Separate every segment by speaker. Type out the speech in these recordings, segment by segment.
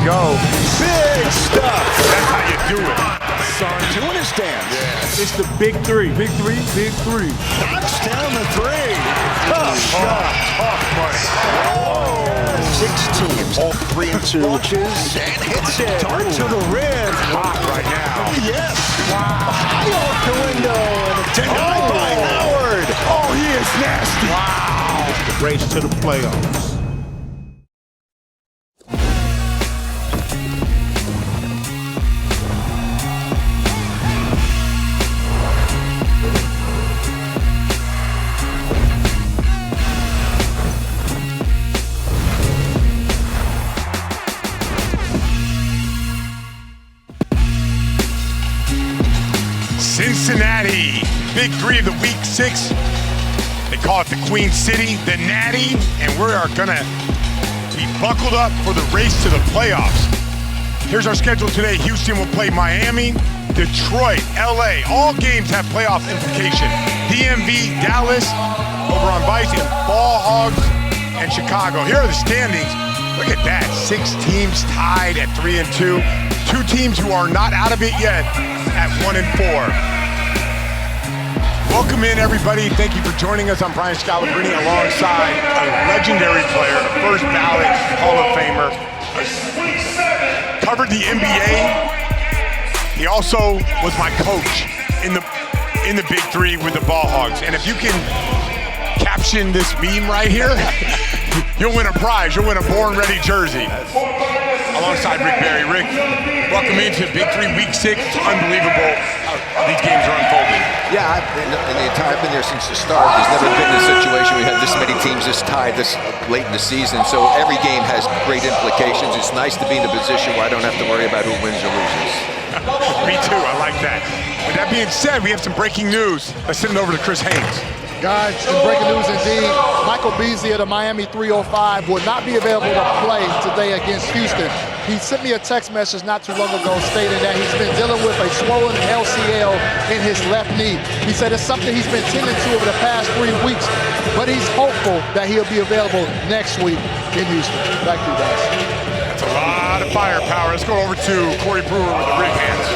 Speaker 1: go.
Speaker 2: Big stuff.
Speaker 1: That's how you do it.
Speaker 2: Son doing his dance.
Speaker 1: Yeah.
Speaker 3: It's the big three. Big three, big three.
Speaker 2: Knocks down the three. Tough shot.
Speaker 1: Tough money.
Speaker 2: Oh. 6 teams. All 3 and 2. Launches and hits it. Dart to the rim.
Speaker 1: Hot right now.
Speaker 2: Yes. Wow. High off the window. And denied by Howard.
Speaker 1: Oh, he is nasty.
Speaker 3: Wow. The race to the playoffs.
Speaker 1: Cincinnati, big 3 of the week 6. They call it the Queen City, the Natty, and we are gonna be buckled up for the race to the playoffs. Here's our schedule today. Houston will play Miami, Detroit, LA. All games have playoff implication. DMV, Dallas, over on Bison, Ball Hogs, and Chicago. Here are the standings. Look at that, 6 teams tied at 3 and 2. 2 teams who are not out of it yet at 1 and 4. Welcome in, everybody. Thank you for joining us. I'm Brian Scalabrine alongside a legendary player, a first ballot Hall of Famer. Covered the NBA. He also was my coach in the Big 3 with the Ball Hogs. And if you can caption this meme right here, you'll win a prize. You'll win a Born Ready jersey. Alongside Rick Barry. Rick, welcome into Big 3 Week 6. It's unbelievable how these games are unfolding.
Speaker 4: Yeah, I've been there since the start. There's never been a situation we had this many teams this tied this late in the season. So every game has great implications. It's nice to be in a position where I don't have to worry about who wins or loses.
Speaker 1: Me too, I like that. With that being said, we have some breaking news. Let's send it over to Chris Haynes.
Speaker 5: Guys, in breaking news indeed, Michael Beasley of the Miami 305 will not be available to play today against Houston. He sent me a text message not too long ago stating that he's been dealing with a swollen LCL in his left knee. He said it's something he's been tending to over the past 3 weeks, but he's hopeful that he'll be available next week in Houston. Back to you guys.
Speaker 1: That's a lot of firepower. Let's go over to Corey Brewer with the Righands.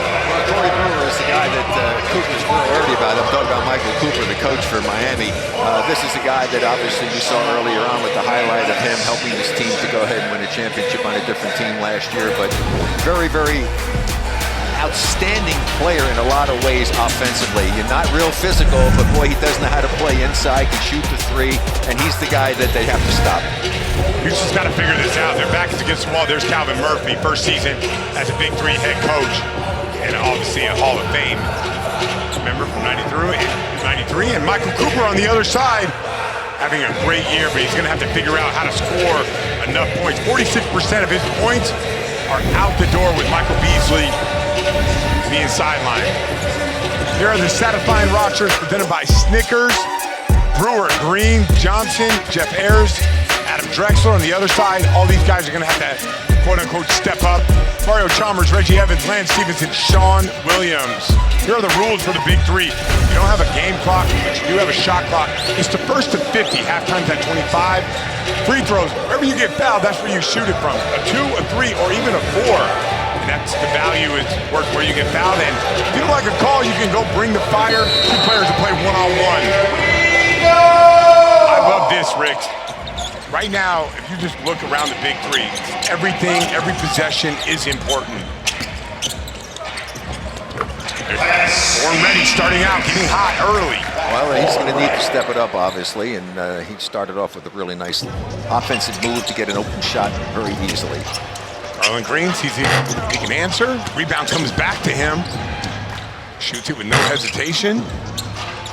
Speaker 4: Corey Brewer is the guy that Cooper's worried about. I'm talking about Michael Cooper, the coach for Miami. This is the guy that obviously you saw earlier on with the highlight of him helping his team to go ahead and win a championship on a different team last year. But very, very outstanding player in a lot of ways offensively. You're not real physical, but boy, he does know how to play inside, can shoot the 3, and he's the guy that they have to stop.
Speaker 1: Houston's got to figure this out. Their back is against the wall. There's Calvin Murphy, first season as a Big 3 head coach, and obviously a Hall of Fame member from 93, and Michael Cooper on the other side, having a great year, but he's going to have to figure out how to score enough points. 46% of his points are out the door with Michael Beasley being sidelined. Here are the satisfying rosters presented by Snickers. Brewer, Green, Johnson, Jeff Ayers, Adam Drexler on the other side. All these guys are going to have to, quote-unquote, step up. Mario Chalmers, Reggie Evans, Lance Stevenson, Sean Williams. Here are the rules for the Big 3. You don't have a game clock, but you do have a shot clock. It's the first to 50, halftime's at 25. Free throws, wherever you get fouled, that's where you shoot it from. A 2, a 3, or even a 4. And that's the value is worth where you get fouled. And if you don't like a call, you can go bring the fire. 2 players to play one-on-one. I love this, Rick. Right now, if you just look around the Big 3, everything, every possession is important. Born Ready starting out, getting hot early.
Speaker 4: Well, he's going to need to step it up, obviously, and he started off with a really nice offensive move to get an open shot very easily.
Speaker 1: Garland Green sees he can answer. Rebound comes back to him. Shoots it with no hesitation.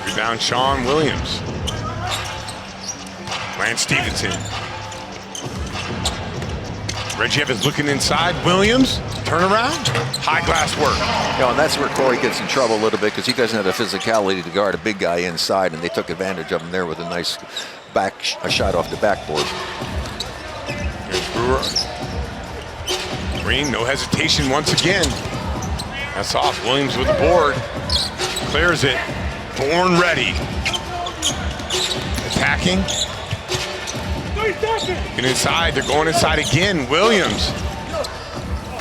Speaker 1: Rebound, Sean Williams. Lance Stevenson. Reggie Evans looking inside. Williams, turn around. High glass work.
Speaker 4: You know, and that's where Corey gets in trouble a little bit because he doesn't have the physicality to guard a big guy inside, and they took advantage of him there with a nice a shot off the backboard.
Speaker 1: Here's Brewer. Green, no hesitation once again. That's off. Williams with the board. Clears it. Born Ready. Attacking. Get inside. They're going inside again. Williams.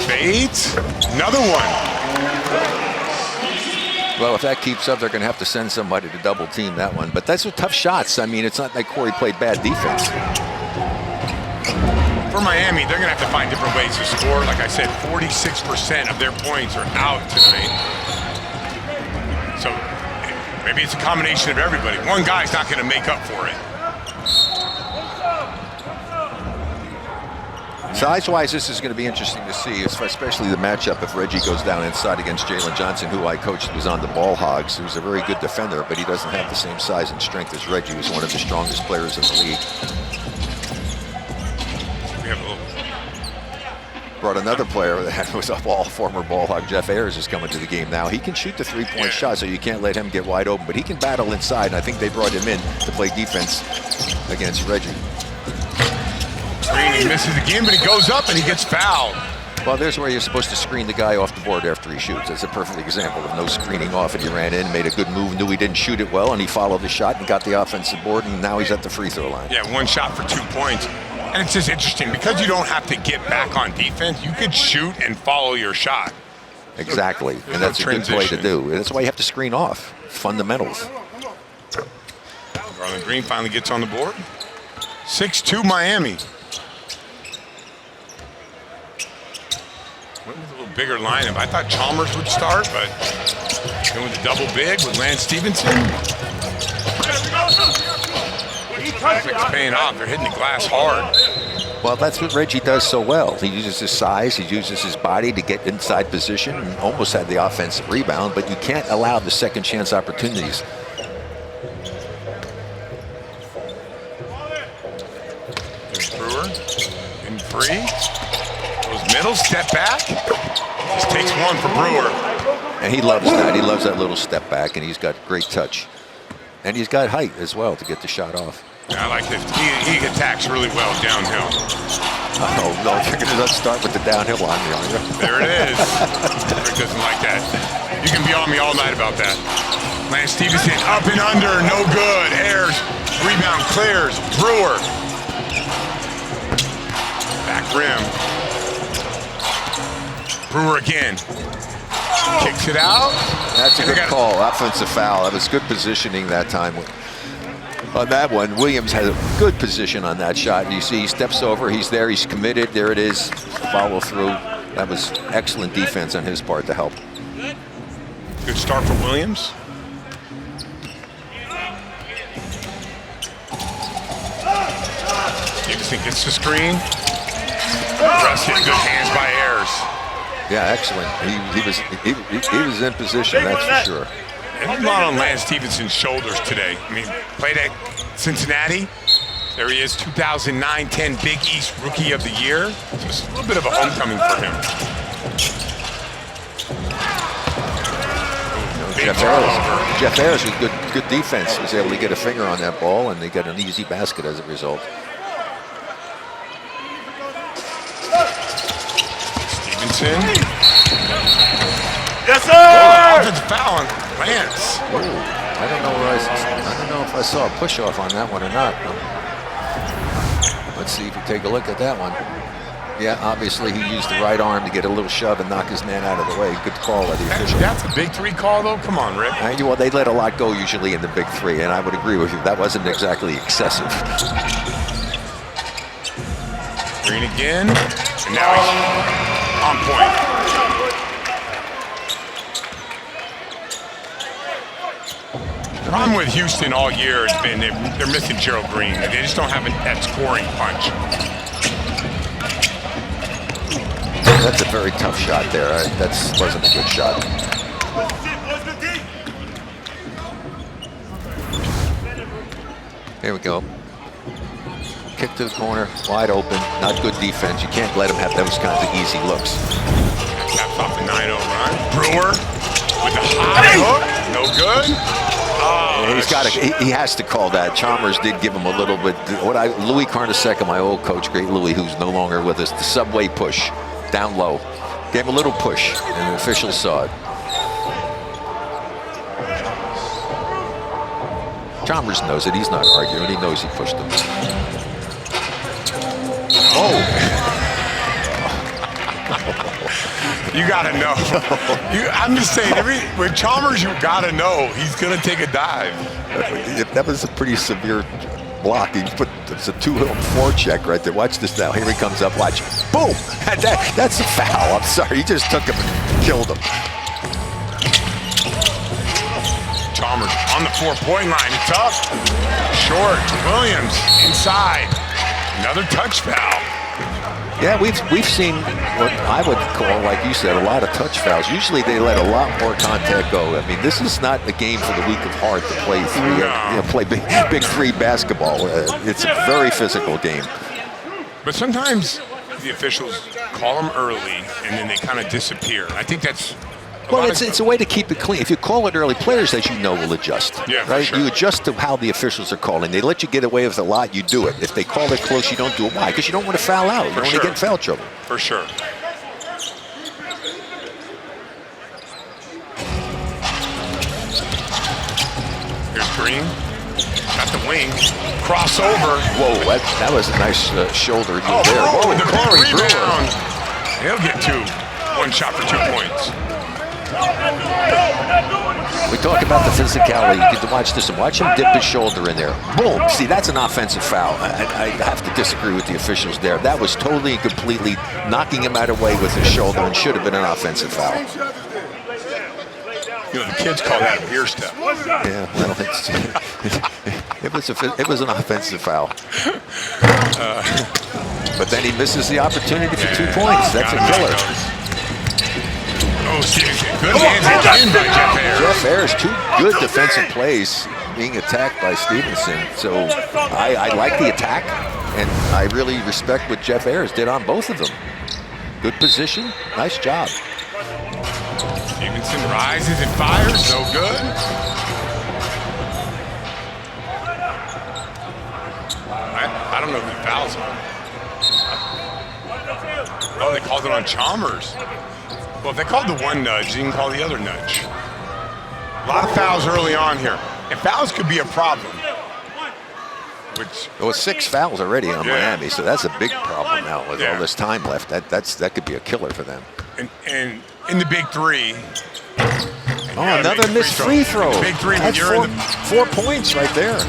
Speaker 1: Fades. Another one.
Speaker 4: Well, if that keeps up, they're going to have to send somebody to double team that one. But that's with tough shots. I mean, it's not like Corey played bad defense.
Speaker 1: For Miami, they're going to have to find different ways to score. Like I said, 46% of their points are out tonight. So maybe it's a combination of everybody. One guy's not going to make up for it.
Speaker 4: Size-wise, this is going to be interesting to see, especially the matchup if Reggie goes down inside against Jalen Johnson, who I coached, was on the Ball Hogs, who's a very good defender, but he doesn't have the same size and strength as Reggie, who's one of the strongest players in the league.
Speaker 1: We have a little...
Speaker 4: Brought another player that was a former Ball Hog. Jeff Ayers is coming to the game now. He can shoot the three-point shot, so you can't let him get wide open, but he can battle inside, and I think they brought him in to play defense against Reggie.
Speaker 1: He misses again, but he goes up and he gets fouled.
Speaker 4: Well, there's where you're supposed to screen the guy off the board after he shoots. That's a perfect example of no screening off, and he ran in, made a good move, knew he didn't shoot it well, and he followed the shot and got the offensive board, and now he's at the free throw line.
Speaker 1: Yeah, one shot for 2 points. And it's just interesting, because you don't have to get back on defense, you could shoot and follow your shot.
Speaker 4: Exactly, and that's a good play to do. That's why you have to screen off. Fundamentals.
Speaker 1: Garland Green finally gets on the board. 6-2 Miami. Went with a little bigger lineup. I thought Chalmers would start, but going with a double big with Lance Stephenson. It's paying off. They're hitting the glass hard.
Speaker 4: Well, that's what Reggie does so well. He uses his size, he uses his body to get inside position, and almost had the offensive rebound, but you can't allow the second chance opportunities.
Speaker 1: There's Brewer in free. Goes middle, step back. Just takes one for Brewer.
Speaker 4: And he loves that. He loves that little step back, and he's got great touch. And he's got height as well to get the shot off.
Speaker 1: Yeah, I like this. He attacks really well downhill.
Speaker 4: Oh, no, you're going to start with the downhill on me, aren't you?
Speaker 1: There it is. Rick doesn't like that. You can be on me all night about that. Lance Stephenson up and under, no good. Ayers, rebound clears. Brewer. Back rim. Brewer again. Kicks it out.
Speaker 4: That's a good call. Offensive foul. That was good positioning that time. On that one, Williams had a good position on that shot. You see, he steps over. He's there. He's committed. There it is. Follow through. That was excellent defense on his part to help.
Speaker 1: Good start for Williams. Stevenson gets the screen. Rusted. Good hands by Ayers.
Speaker 4: Yeah, excellent. He was in position, that's for sure.
Speaker 1: And a lot on Lance Stephenson's shoulders today. I mean, played at Cincinnati. There he is, 2009-10 Big East Rookie of the Year. Just a little bit of a homecoming for him.
Speaker 4: Jeff Ayers with good defense was able to get a finger on that ball, and they got an easy basket as a result.
Speaker 1: Stevenson.
Speaker 2: Yes, sir!
Speaker 1: Oh, offensive foul on Lance.
Speaker 4: Ooh, I don't know if I saw a push off on that one or not. Let's see if we take a look at that one. Yeah, obviously he used the right arm to get a little shove and knock his man out of the way. Good call by the official.
Speaker 1: That's a big three call, though. Come on, Rick.
Speaker 4: Well, they let a lot go usually in the big three, and I would agree with you. That wasn't exactly excessive.
Speaker 1: Green again, and now he's on point. The problem with Houston all year has been they're missing Gerald Green. They just don't have that scoring punch.
Speaker 4: That's a very tough shot there. That wasn't a good shot. Here we go. Kick to the corner, wide open, not good defense. You can't let him have those kinds of easy looks.
Speaker 1: Taps off the 9-0 run. Brewer with the high hook, no good. Oh,
Speaker 4: he has to call that. Chalmers did give him a little bit. Louis Carnesecca, my old coach, great Louis, who's no longer with us, the subway push, down low. Gave him a little push, and the officials saw it. Chalmers knows it. He's not arguing. He knows he pushed him. Oh.
Speaker 1: You gotta know. I'm just saying, with Chalmers, you gotta know he's gonna take a dive.
Speaker 4: That was a pretty severe block. It's a 2-hit forecheck right there. Watch this now. Here he comes up. Watch. Boom! That's a foul. I'm sorry. He just took him and killed him.
Speaker 1: Chalmers on the 4-point line. It's up. Short. Williams inside. Another touch foul.
Speaker 4: Yeah, we've seen what I would call, like you said, a lot of touch fouls. Usually they let a lot more contact go. I mean, this is not a game for the weak of heart to play play big three basketball. It's a very physical game.
Speaker 1: But sometimes the officials call them early and then they kind of disappear. I think that's.
Speaker 4: Well, it's a way to keep it clean. If you call it early, players, as you know, will adjust.
Speaker 1: Yeah,
Speaker 4: right?
Speaker 1: For sure.
Speaker 4: You adjust to how the officials are calling. They let you get away with a lot, you do it. If they call it close, you don't do it. Why? Because you don't want to foul out. You don't want to get in foul trouble.
Speaker 1: For sure. Here's Green. Got the wing. Crossover.
Speaker 4: Whoa, that was a nice shoulder there.
Speaker 1: Whoa, the
Speaker 4: Corey
Speaker 1: big
Speaker 4: Brewer.
Speaker 1: rebound. He'll get two. One shot for 2 points.
Speaker 4: We talk about the physicality. You get to watch this and watch him dip his shoulder in there. Boom. See, that's an offensive foul. I have to disagree with the officials there. That was totally and completely knocking him out of the way with his shoulder and should have been an offensive foul.
Speaker 1: You know, the kids call that a beer step.
Speaker 4: Yeah, well, it was an offensive foul. But then he misses the opportunity for 2 points. That's a killer.
Speaker 1: Oh, Stevenson. Good hands in by Jeff Ayers.
Speaker 4: Jeff Ayers, 2 good defensive plays being attacked by Stevenson. So I like the attack, and I really respect what Jeff Ayers did on both of them. Good position. Nice job.
Speaker 1: Stevenson rises and fires. No good. I don't know who the fouls are. Oh, they called it on Chalmers. Well, if they called the one nudge, you can call the other nudge. A lot of fouls early on here. And fouls could be a problem. Which,
Speaker 4: Well, 6 fouls already on Miami, so that's a big problem now with all this time left. That could be a killer for them.
Speaker 1: and in the big three.
Speaker 4: Oh, another missed free throw.
Speaker 1: Big three when
Speaker 4: That's
Speaker 1: you're in the
Speaker 4: 4 points right there.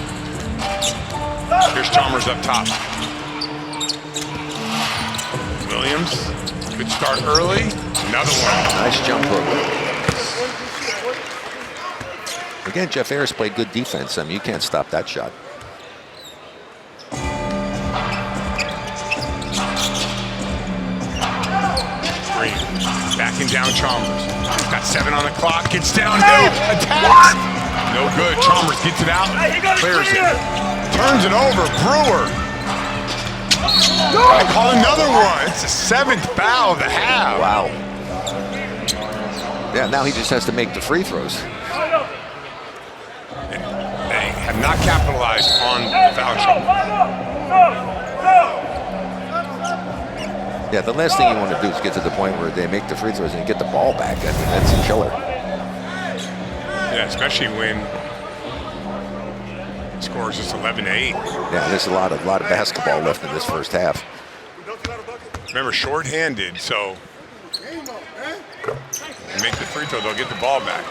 Speaker 1: Here's Chalmers up top. Williams, good start early. Another one.
Speaker 4: Nice jump hook. Again, Jeff Ayers played good defense. I mean, you can't stop that shot.
Speaker 1: Green, backing down Chalmers. Got 7 on the clock, gets down, no, attacks. No good, Chalmers gets it out, clears it. Turns it over, Brewer. I call another one. It's the 7th foul of the half.
Speaker 4: Wow. Yeah, now he just has to make the free throws.
Speaker 1: They have not capitalized on the foul trouble.
Speaker 4: Yeah, the last thing you want to do is get to the point where they make the free throws and get the ball back. I mean, that's a killer.
Speaker 1: Yeah, especially when the score is just 11-8.
Speaker 4: Yeah, there's a lot of basketball left in this first half.
Speaker 1: Remember, shorthanded, so you make the free throw, they'll get the ball back.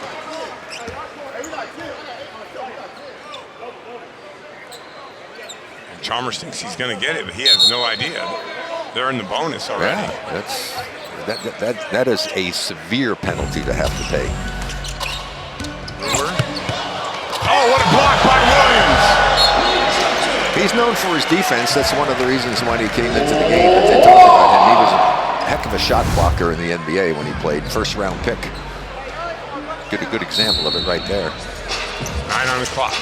Speaker 1: And Chalmers thinks he's going to get it, but he has no idea. They're in the bonus already.
Speaker 4: Yeah, that is a severe penalty to have to pay.
Speaker 1: Brewer. Oh, what a block by Williams!
Speaker 4: He's known for his defense. That's one of the reasons why he came into the game. That they talked about him. He was a heck of a shot blocker in the NBA when he played. First-round pick. Get a good example of it right there.
Speaker 1: 9 on the clock.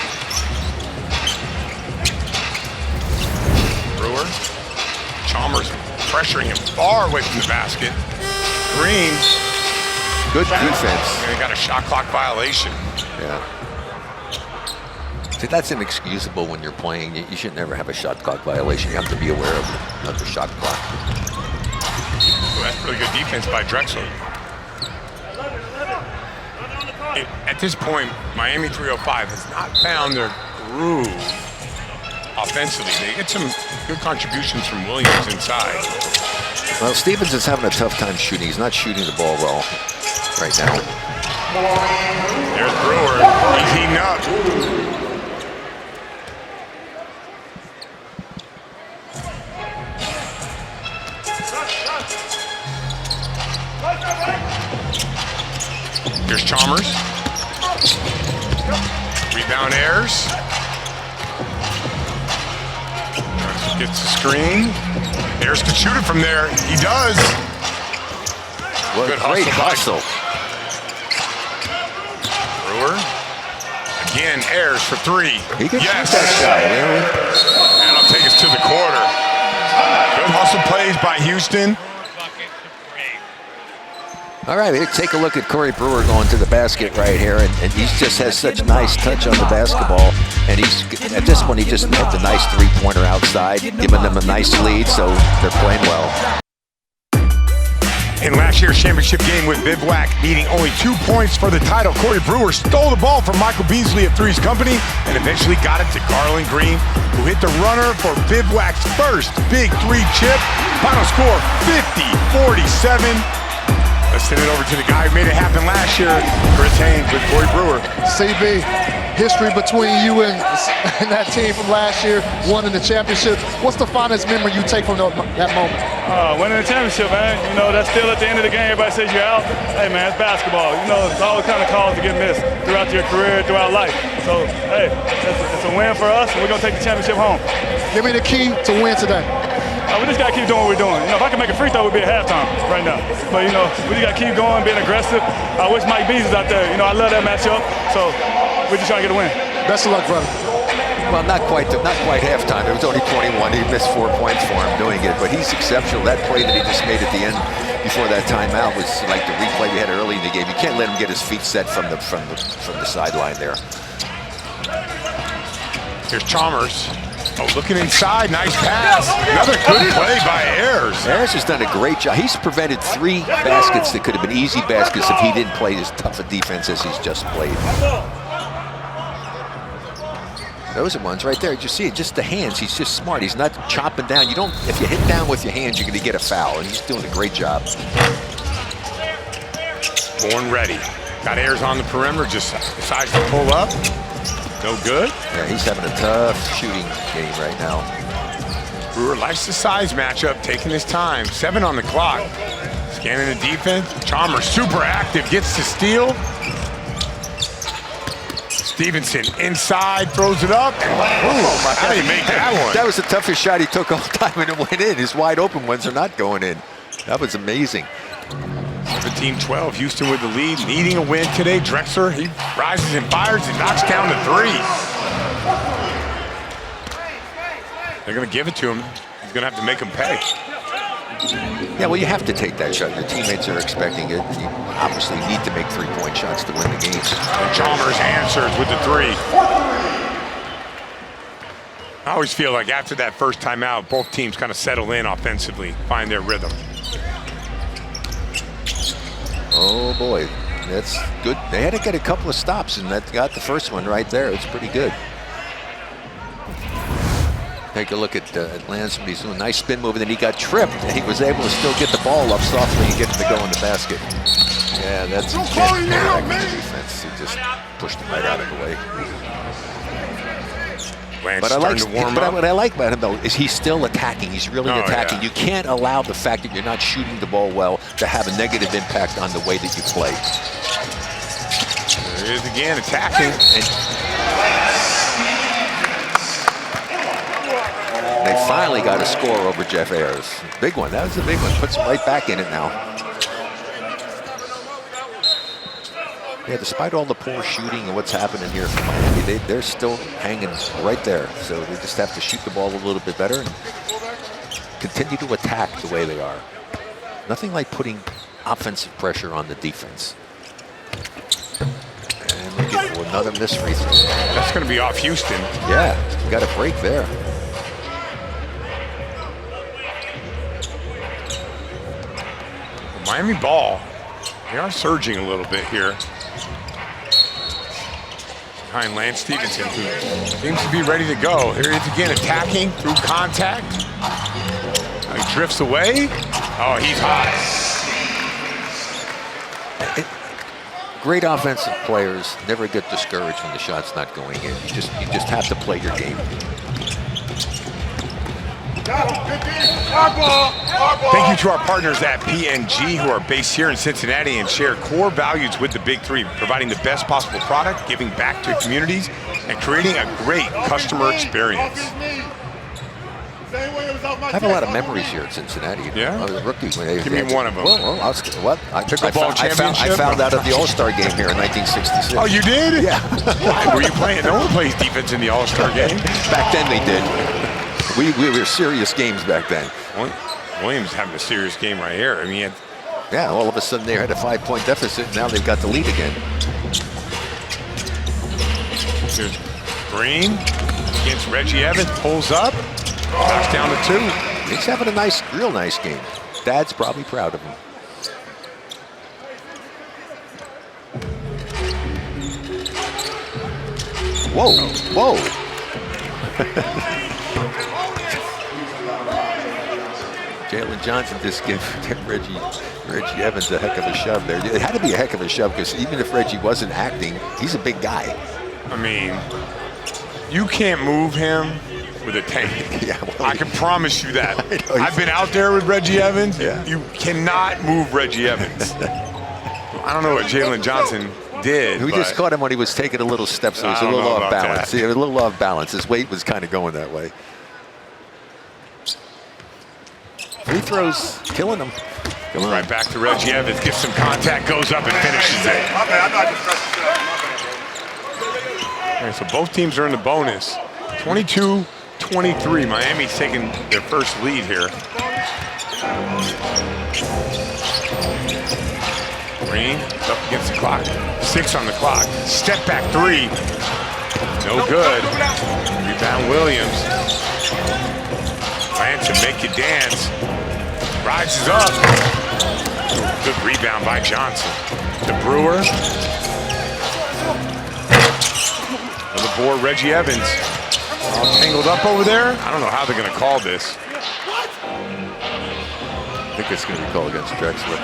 Speaker 1: Brewer. Chalmers pressuring him far away from the basket. Green.
Speaker 4: Good defense.
Speaker 1: And they got a shot clock violation.
Speaker 4: Yeah. See, that's inexcusable when you're playing. You should never have a shot clock violation. You have to be aware of the shot clock.
Speaker 1: Well, that's really good defense by Drexler. At this point, Miami 305 has not found their groove offensively. They get some good contributions from Williams inside.
Speaker 4: Well, Stephenson's having a tough time shooting. He's not shooting the ball well right now.
Speaker 1: There's Brewer. He's heating up. Here's Chalmers. Rebound Ayers. Gets the screen. Ayers can shoot it from there. He does.
Speaker 4: What
Speaker 1: Good
Speaker 4: a great hustle.
Speaker 1: Brewer. Again, Ayers for three.
Speaker 4: He can
Speaker 1: yes.
Speaker 4: shoot that shot, really.
Speaker 1: And I'll take us to the quarter. Good hustle plays by Houston.
Speaker 4: All right, let's take a look at Corey Brewer going to the basket right here, and he just has such nice touch on the basketball. And he's at this one, he just hit the nice three-pointer outside, giving them a nice lead, so they're playing well.
Speaker 1: In last year's championship game with Bivouac, needing only 2 points for the title, Corey Brewer stole the ball from Michael Beasley of Three's Company and eventually got it to Garland Green, who hit the runner for Bivouac's first big three chip. Final score 50-47. Let's send it over to the guy who made it happen last year, Chris Haynes with Corey Brewer.
Speaker 5: CB, history between you and that team from last year, winning the championship. What's the finest memory you take from that moment?
Speaker 6: Winning the championship, man. You know, that's still at the end of the game. Everybody says you're out. Hey, man, it's basketball. You know, it's all the kind of calls to get missed throughout your career, throughout life. So, hey, it's a win for us, and we're going to take the championship home.
Speaker 5: Give me the key to win today.
Speaker 6: We just got to keep doing what we're doing. You know, if I can make a free throw, we'd be at halftime right now. But, you know, we just got to keep going, being aggressive. I wish Mike Beasley was out there. You know, I love that matchup. So we're just trying to get a win.
Speaker 5: Best of luck, brother.
Speaker 4: Well, not quite halftime. It was only 21. He missed 4 points for him doing it, but he's exceptional. That play that he just made at the end before that timeout was like the replay we had early in the game. You can't let him get his feet set from the sideline there.
Speaker 1: Here's Chalmers. Oh, looking inside, nice pass. Another good play by Ayers.
Speaker 4: Ayers has done a great job. He's prevented 3 baskets that could have been easy baskets if he didn't play as tough a defense as he's just played. Those are ones right there. You see it, just the hands. He's just smart. He's not chopping down. If you hit down with your hands, you're going to get a foul, and he's doing a great job.
Speaker 1: Born ready. Got Ayers on the perimeter, just decides to pull up. No good.
Speaker 4: Yeah, he's having a tough shooting game right now.
Speaker 1: Brewer likes the size matchup, taking his time. 7 on the clock. Scanning the defense. Chalmers super active, gets the steal. Stephenson inside, throws it up. How do you make that one?
Speaker 4: That was the toughest shot he took all time, and it went in. His wide open ones are not going in. That was amazing.
Speaker 1: 17-12, Houston with the lead, needing a win today. Drexler, he rises and fires and knocks down the 3. They're going to give it to him. He's going to have to make him pay.
Speaker 4: Yeah, well, you have to take that shot. Your teammates are expecting it. You obviously need to make 3-point shots to win the game.
Speaker 1: And Chalmers answers with the 3. I always feel like after that first timeout, both teams kind of settle in offensively, find their rhythm.
Speaker 4: Oh boy, that's good. They had to get a couple of stops, and that got the first one right there. It's pretty good. Take a look at Lansman. He's doing a nice spin move, and then he got tripped, and he was able to still get the ball up softly and get it to go in the basket. Yeah, that's a defense. He just pushed him right out of the way. But what I like about him, though, is he's still attacking. He's really attacking. Yeah. You can't allow the fact that you're not shooting the ball well to have a negative impact on the way that you play.
Speaker 1: There he is again, attacking.
Speaker 4: And they finally got a score over Jeff Ayers. Big one. That was a big one. Puts him right back in it now. Yeah, despite all the poor shooting and what's happening here for Miami, they're still hanging right there. So they just have to shoot the ball a little bit better and continue to attack the way they are. Nothing like putting offensive pressure on the defense. And we get another missed free throw.
Speaker 1: That's going to be off Houston.
Speaker 4: Yeah, we got a break there.
Speaker 1: Miami ball, they are surging a little bit here. behind Lance Stephenson, who seems to be ready to go. Here he is again, attacking through contact. He drifts away. Oh, he's hot.
Speaker 4: Great offensive players never get discouraged when the shot's not going in. You just have to play your game.
Speaker 1: Thank you to our partners at P&G, who are based here in Cincinnati and share core values with the Big Three, providing the best possible product, giving back to communities, and creating a great customer experience.
Speaker 4: I have a lot of memories here at Cincinnati.
Speaker 1: Yeah?
Speaker 4: I was a rookie.
Speaker 1: Give me one of them.
Speaker 4: Well,
Speaker 1: Pickleball championship?
Speaker 4: I found out of the All-Star game here in 1966.
Speaker 1: Oh, you did?
Speaker 4: Yeah.
Speaker 1: Why were you playing? No one plays defense in the All-Star game.
Speaker 4: Back then they did. We were serious games back then.
Speaker 1: Williams having a serious game right here. I mean,
Speaker 4: yeah, all of a sudden they had a 5-point deficit. Now they've got the lead again.
Speaker 1: Here's Green against Reggie Evans, pulls up, knocks down to 2.
Speaker 4: He's having a real nice game. Dad's probably proud of him. Whoa. Jalen Johnson just gave Reggie Evans a heck of a shove there. It had to be a heck of a shove because even if Reggie wasn't acting, he's a big guy.
Speaker 1: I mean, you can't move him with a tank.
Speaker 4: Yeah, well,
Speaker 1: I can promise you that. I've been out there with Reggie Evans.
Speaker 4: Yeah.
Speaker 1: You cannot move Reggie Evans. I don't know what Jalen Johnson did.
Speaker 4: We just caught him when he was taking a little step, so he was a little off balance. He was a little off balance. His weight was kind of going that way. Free throws, killing him.
Speaker 1: Right back to Reggie Evans, gets some contact, goes up and finishes it. Okay, so both teams are in the bonus. 22-23, Miami's taking their first lead here. Green up against the clock, 6 on the clock. Step back 3, no good. Rebound Williams. Lance and make you dance. Rises up. Good rebound by Johnson. To Brewer. On the board, Reggie Evans. All tangled up over there. I don't know how they're going to call this.
Speaker 4: I think it's going to be called against Drexler.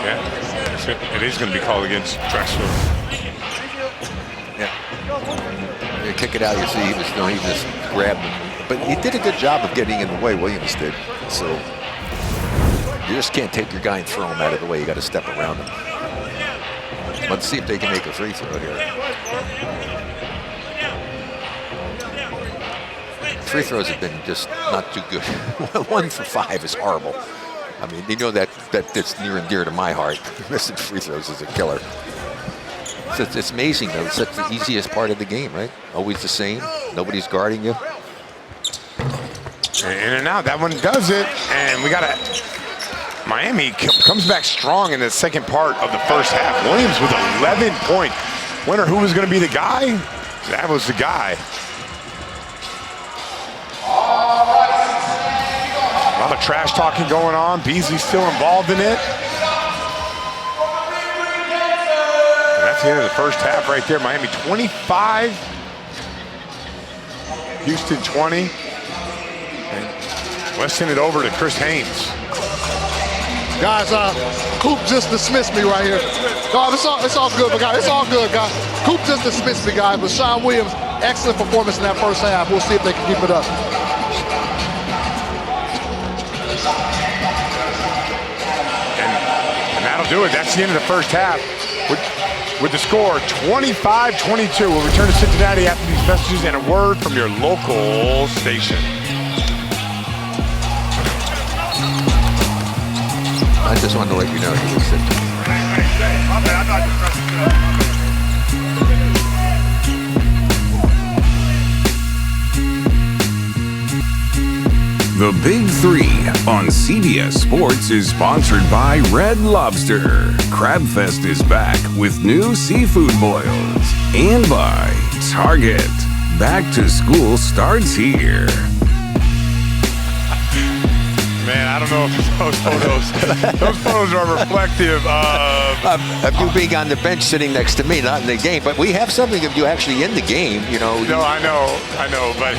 Speaker 1: Yeah, it is going to be called against Drexler.
Speaker 4: Yeah. You kick it out, you see he just grabbed him. But he did a good job of getting in the way, Williams did. So you just can't take your guy and throw him out of the way. You got to step around him. Let's see if they can make a free throw here. Free throws have been just not too good. 1 for 5 is horrible. I mean, you know that's near and dear to my heart. Missing free throws is a killer. It's amazing, though. It's the easiest part of the game, right? Always the same. Nobody's guarding you.
Speaker 1: In and out, that one does it. And we got Miami comes back strong in the second part of the first half. Williams with 11 points. Wonder who was going to be the guy? That was the guy. A lot of trash talking going on. Beasley still involved in it. And that's the end of the first half right there. Miami 25. Houston 20. And let's send it over to Chris Haynes.
Speaker 5: Guys, Coop just dismissed me right here. No, it's all good, but guys, it's all good, guys. Coop just dismissed me, guys. But Sean Williams, excellent performance in that first half. We'll see if they can keep it up.
Speaker 1: And that'll do it. That's the end of the first half. With the score 25-22. We'll return to Cincinnati after these messages and a word from your local station.
Speaker 4: I just wanted to let you know he was sitting.
Speaker 7: The Big Three on CBS Sports is sponsored by Red Lobster. Crabfest is back with new seafood boils. And by Target. Back to school starts here.
Speaker 1: Man, I don't know if those photos are reflective
Speaker 4: of you being on the bench sitting next to me, not in the game. But we have something of you actually in the game, you know.
Speaker 1: No, I know, but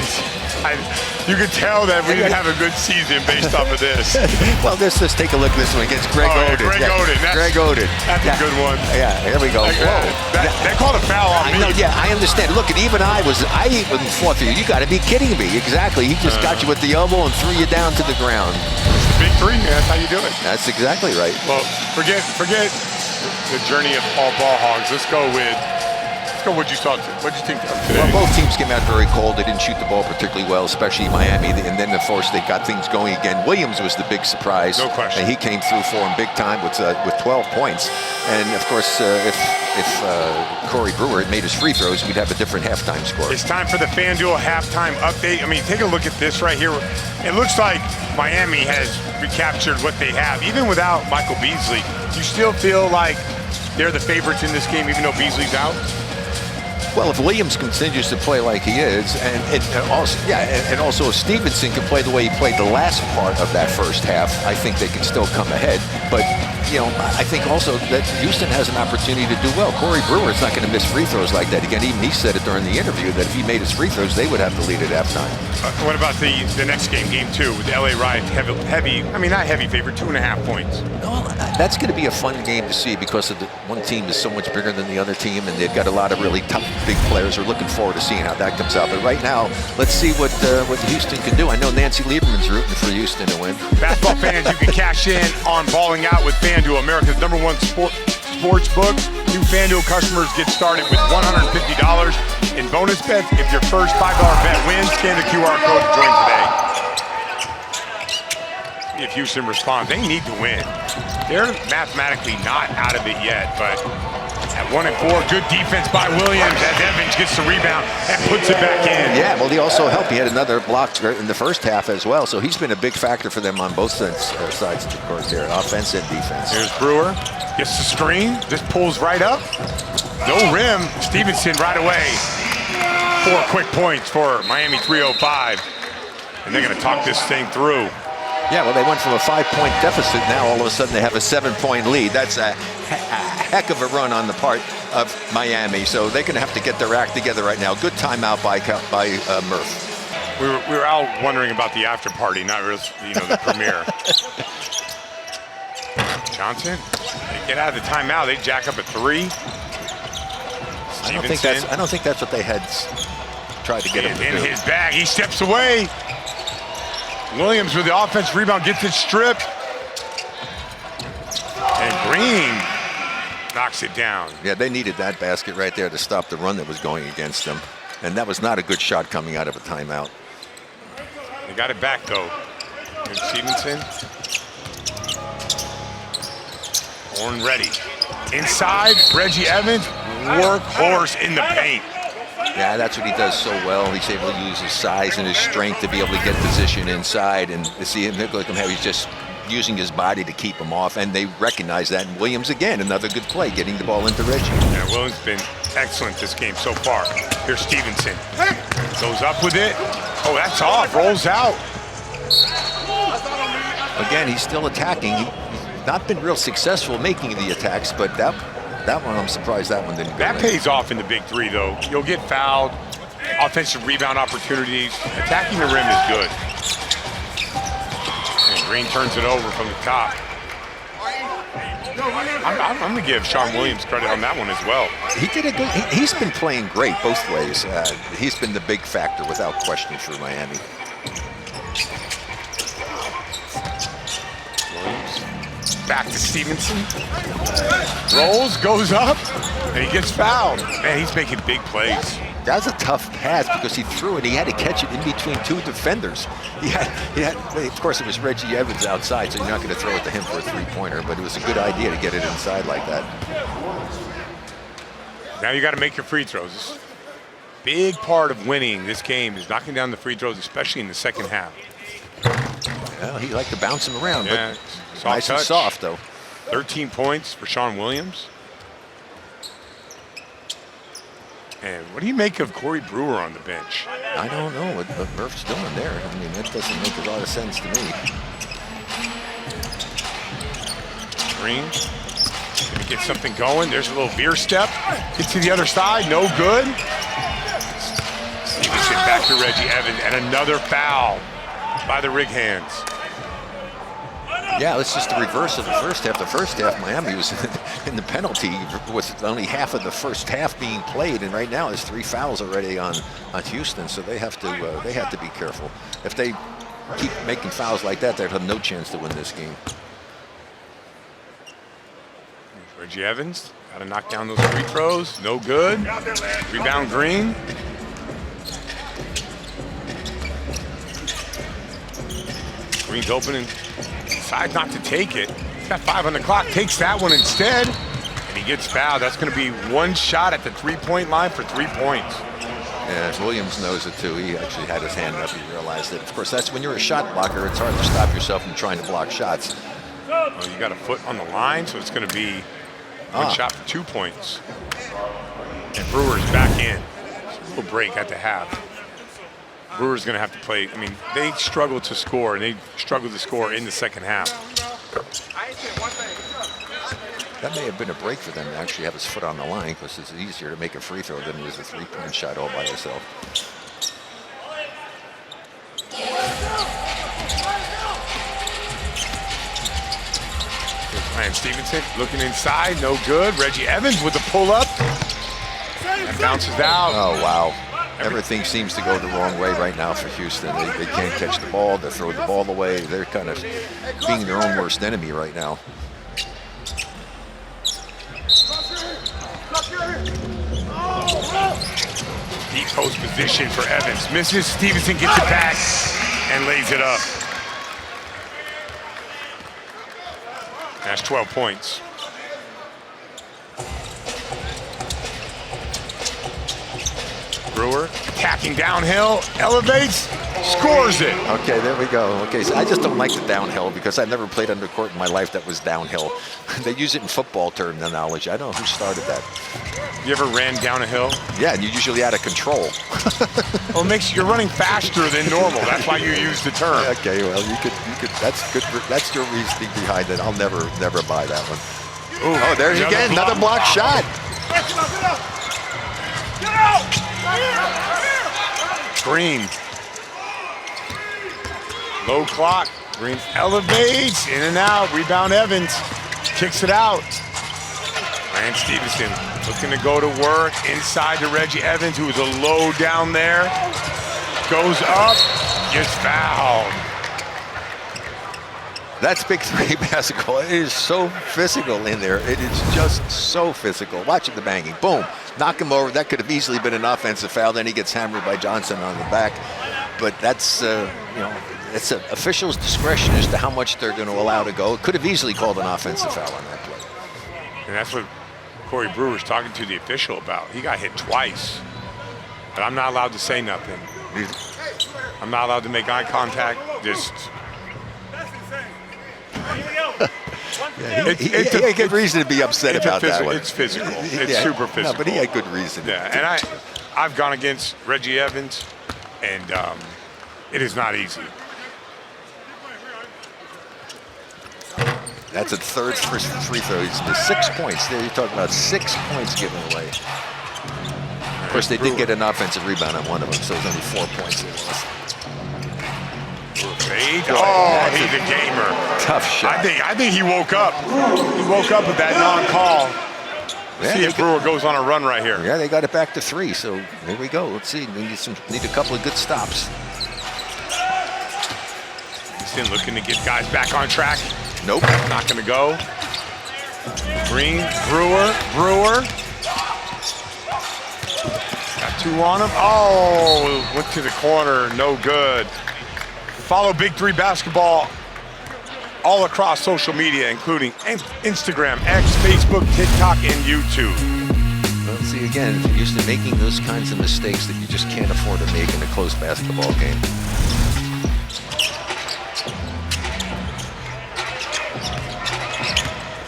Speaker 1: you could tell that we didn't have a good season based off of this.
Speaker 4: Well, let's just take a look at this one against Greg Oden.
Speaker 1: Greg Oden. That's a good one.
Speaker 4: Yeah, there we go. Whoa.
Speaker 1: They called a foul on me.
Speaker 4: Yeah, I understand. Look, and even I even fought for you. You got to be kidding me. Exactly. He just got you with the elbow and threw you down to the ground.
Speaker 1: Big three, man. That's how you do it.
Speaker 4: That's exactly right.
Speaker 1: Well, forget the journey of all ball hogs. Let's go what you thought. What did you think of today?
Speaker 4: Well, both teams came out very cold. They didn't shoot the ball particularly well, especially Miami. And then, of course, they got things going again. Williams was the big surprise.
Speaker 1: No question.
Speaker 4: And he came through for him big time with 12 points. And, of course, if Corey Brewer had made his free throws, we'd have a different halftime score.
Speaker 1: It's time for the FanDuel halftime update. I mean, take a look at this right here. It looks like Miami has recaptured what they have. Even without Michael Beasley, you still feel like they're the favorites in this game, even though Beasley's out?
Speaker 4: Well, if Williams continues to play like he is, and also if Stevenson can play the way he played the last part of that first half, I think they can still come ahead. But, you know, I think also that Houston has an opportunity to do well. Corey Brewer is not going to miss free throws like that. Again, even he said it during the interview that if he made his free throws, they would have to lead at halftime.
Speaker 1: What about the next game, game 2, with the LA Riot heavy, I mean, not heavy favorite, 2.5 points?
Speaker 4: No, that's going to be a fun game to see because of one team is so much bigger than the other team, and they've got a lot of really tough, big players. We're looking forward to seeing how that comes out. But right now, let's see what Houston can do. I know Nancy Lieberman's rooting for Houston to win.
Speaker 1: Basketball fans, you can cash in on Balling Out with FanDuel, America's #1 sports book. New FanDuel customers get started with $150 in bonus bets. If your first $5 bet wins, scan the QR code to join today. If Houston responds, they need to win. They're mathematically not out of it yet, but at 1-4, good defense by Williams as Evans gets the rebound and puts it back in.
Speaker 4: Yeah, well, he also helped. He had another block in the first half as well, so he's been a big factor for them on both sides of the court there, offense and defense.
Speaker 1: Here's Brewer, gets the screen, just pulls right up. No rim, Stevenson right away. 4 quick points for Miami 305, and they're gonna talk this thing through.
Speaker 4: Yeah, well, they went from a 5-point deficit. Now all of a sudden they have a 7-point lead. That's a heck of a run on the part of Miami. So they're going to have to get their act together right now. Good timeout by Murph.
Speaker 1: We were all wondering about the after party, not really, the premiere. Johnson, they get out of the timeout. They jack up a 3.
Speaker 4: I don't think that's what they had tried to get him to do.
Speaker 1: In his bag, he steps away. Williams with the offense rebound gets it stripped. And Green knocks it down.
Speaker 4: Yeah, they needed that basket right there to stop the run that was going against them. And that was not a good shot coming out of a timeout.
Speaker 1: They got it back, though. And Stevenson. Horn ready. Inside, Reggie Evans, workhorse in the paint.
Speaker 4: Yeah, that's what he does so well. He's able to use his size and his strength to be able to get position inside. And to see him look how he's just using his body to keep him off. And they recognize that. And Williams, again, another good play, getting the ball into Reggie.
Speaker 1: Yeah, Williams has been excellent this game so far. Here's Stevenson. Goes up with it. Oh, that's off. Rolls out.
Speaker 4: Again, he's still attacking. He's not been real successful making the attacks, but that one, I'm surprised that one didn't go
Speaker 1: That
Speaker 4: in.
Speaker 1: pays off in the big 3, though. You'll get fouled, offensive rebound opportunities. Attacking the rim is good. And Green turns it over from the top. I'm going to give Sean Williams credit on that one as well.
Speaker 4: He did a good. He's been playing great both ways. He's been the big factor without question for Miami.
Speaker 1: Back to Stevenson. Rolls, goes up, and he gets fouled. Man, he's making big plays.
Speaker 4: That was a tough pass because he threw it. He had to catch it in between 2 defenders. Of course, it was Reggie Evans outside, so you're not going to throw it to him for a 3-pointer, but it was a good idea to get it inside like that.
Speaker 1: Now you got to make your free throws. Big part of winning this game is knocking down the free throws, especially in the second half.
Speaker 4: Well, he liked to bounce them around,
Speaker 1: Yeah,
Speaker 4: but
Speaker 1: soft
Speaker 4: nice and
Speaker 1: touch.
Speaker 4: soft, though.
Speaker 1: 13 points for Sean Williams. And what do you make of Corey Brewer on the bench?
Speaker 4: I don't know what Murph's doing there. I mean, that doesn't make a lot of sense to me.
Speaker 1: Green gonna get something going. There's a little veer step. Get to the other side, no good. Stevenson back to Reggie Evans, and another foul by the Righands.
Speaker 4: Yeah, it's just the reverse of the first half. The first half, Miami was in the penalty with only half of the first half being played, and right now there's 3 fouls already on Houston, so they have to be careful. If they keep making fouls like that, they have no chance to win this game.
Speaker 1: Reggie Evans got to knock down those free throws. No good. Rebound Green. Green's open and decides not to take it. He's got 5 on the clock. Takes that one instead. And he gets fouled. That's going to be 1 shot at the 3-point line for 3 points.
Speaker 4: Yeah, Williams knows it too. He actually had his hand up. He realized it. Of course, that's when you're a shot blocker. It's hard to stop yourself from trying to block shots.
Speaker 1: Well, you got a foot on the line, so it's going to be 1 shot for 2 points. And Brewer's back in. A little break at the half. Brewer's going to have to play. I mean, they struggled to score, and they struggled to score in the second half.
Speaker 4: That may have been a break for them to actually have his foot on the line, because it's easier to make a free throw than it is a 3-point shot all by yourself.
Speaker 1: Ryan Stevenson looking inside, no good. Reggie Evans with the pull-up. And bounces out.
Speaker 4: Oh, wow. Everything seems to go the wrong way right now for Houston. They can't catch the ball. They throw the ball away. They're kind of being their own worst enemy right now.
Speaker 1: Deep post position for Evans. Misses. Stevenson gets it back and lays it up. That's 12 points. Brewer attacking downhill, elevates, scores it.
Speaker 4: Okay, there we go. Okay, so I just don't like the downhill because I've never played under court in my life that was downhill. They use it in football terminology. I don't know who started that.
Speaker 1: You ever ran down a hill?
Speaker 4: Yeah, and you're usually out of control.
Speaker 1: Well, it makes you're running faster than normal. That's why you use the term.
Speaker 4: Okay, well, you could. That's good. That's your reasoning behind it. I'll never buy that one.
Speaker 1: Ooh,
Speaker 4: oh, there's again another block shot.
Speaker 1: Green. Low clock. Green elevates, in and out. Rebound Evans. Kicks it out. Ryan Stevenson looking to go to work inside to Reggie Evans, who is a low down there. Goes up, gets fouled.
Speaker 4: That's big 3 basketball. It is so physical in there. It is just so physical. Watching the banging. Boom. Knock him over. That could have easily been an offensive foul. Then he gets hammered by Johnson on the back. But that's, it's an official's discretion as to how much they're going to allow to go. It could have easily called an offensive foul on that play.
Speaker 1: And that's what Corey Brewer's talking to the official about. He got hit twice. But I'm not allowed to say nothing. I'm not allowed to make eye contact. Just...
Speaker 4: Yeah, he had good reason to be upset about that one.
Speaker 1: It's physical. It's super physical.
Speaker 4: No, but he had good reason.
Speaker 1: Yeah, and I've gone against Reggie Evans, and it is not easy.
Speaker 4: That's a third free throw. He's 6 points. There you're talking about 6 points given away. Of course, they did get an offensive rebound on one of them, so it was only 4 points.
Speaker 1: Oh, he's a gamer.
Speaker 4: Tough shot.
Speaker 1: I think he woke up. He woke up with that non-call.
Speaker 4: Yeah,
Speaker 1: see if Brewer goes on a run right here.
Speaker 4: Yeah, they got it back to 3, so here we go. Let's see. We need a couple of good stops.
Speaker 1: He's looking to get guys back on track.
Speaker 4: Nope.
Speaker 1: Not going to go. Green, Brewer. Got 2 on him. Oh, went to the corner. No good. Follow Big 3 Basketball all across social media, including Instagram, X, Facebook, TikTok, and YouTube.
Speaker 4: Well, see, again, if you're used to making those kinds of mistakes that you just can't afford to make in a close basketball game.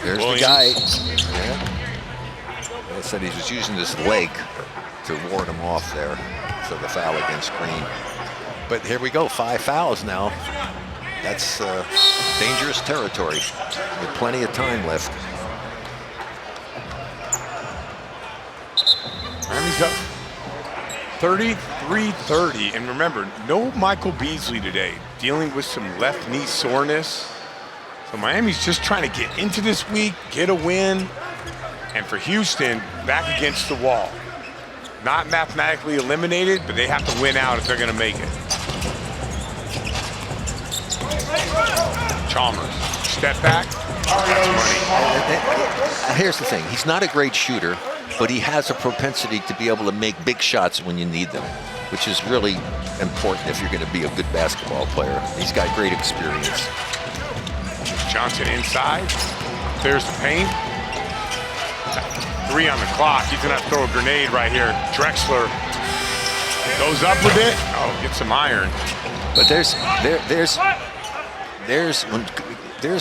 Speaker 4: There's
Speaker 1: Williams.
Speaker 4: the guy. Yeah. They said he was using his leg to ward him off there. So the foul against Green. But here we go, 5 fouls now. That's dangerous territory with plenty of time left.
Speaker 1: Miami's up 33-30. And remember, no Michael Beasley today, dealing with some left knee soreness. So Miami's just trying to get into this week, get a win. And for Houston, back against the wall. Not mathematically eliminated, but they have to win out if they're going to make it. Chalmers, step back. That's money.
Speaker 4: Here's the thing. He's not a great shooter, but he has a propensity to be able to make big shots when you need them, which is really important if you're going to be a good basketball player. He's got great experience.
Speaker 1: Johnson inside. Clears the paint. 3 on the clock. He's going to throw a grenade right here. Drexler goes up with it. Oh, gets some iron.
Speaker 4: But there's